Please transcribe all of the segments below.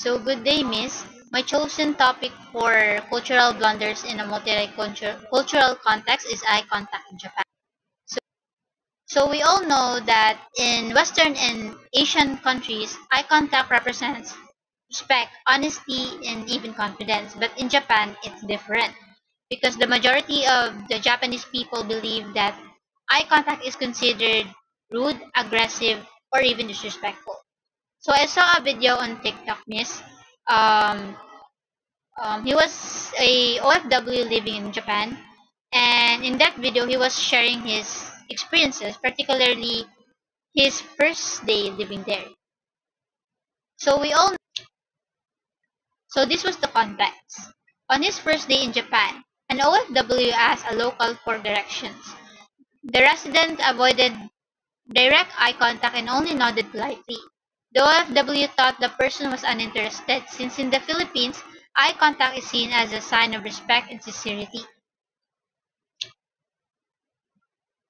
So, good day, Miss. My chosen topic for cultural blunders in a multicultural context is eye contact in Japan. So, so we all know that in Western and Asian countries, eye contact represents respect, honesty, and even confidence. But in Japan, it's different because the majority of the Japanese people believe that eye contact is considered rude, aggressive, or even disrespectful. So I saw a video on TikTok, Miss. Um, he was a OFW living in Japan, and in that video, he was sharing his experiences, particularly his first day living there. So we all so this was the context. On his first day in Japan, an OFW asked a local for directions. The resident avoided direct eye contact and only nodded politely. The OFW thought the person was uninterested since in the Philippines, eye contact is seen as a sign of respect and sincerity.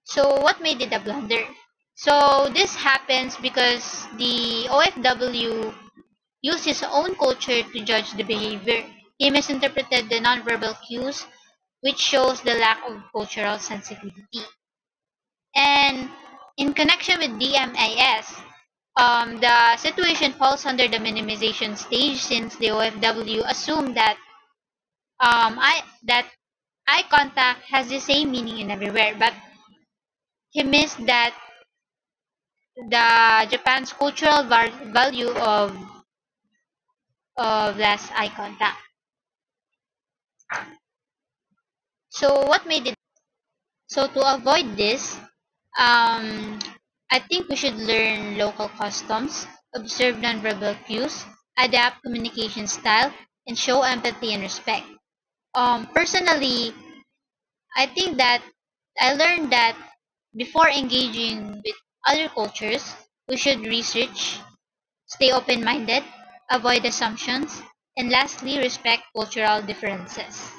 So what made it a blunder? So this happens because the OFW used his own culture to judge the behavior. He misinterpreted the nonverbal cues, which shows the lack of cultural sensitivity. And in connection with DMAS, the situation falls under the minimization stage since the OFW assumed that that eye contact has the same meaning in everywhere, but he missed that the Japan's cultural value of less eye contact. So what made it so to avoid this, I think we should learn local customs, observe nonverbal cues, adapt communication style, and show empathy and respect. Personally, I think that I learned that before engaging with other cultures, we should research, stay open minded, avoid assumptions, and lastly, respect cultural differences.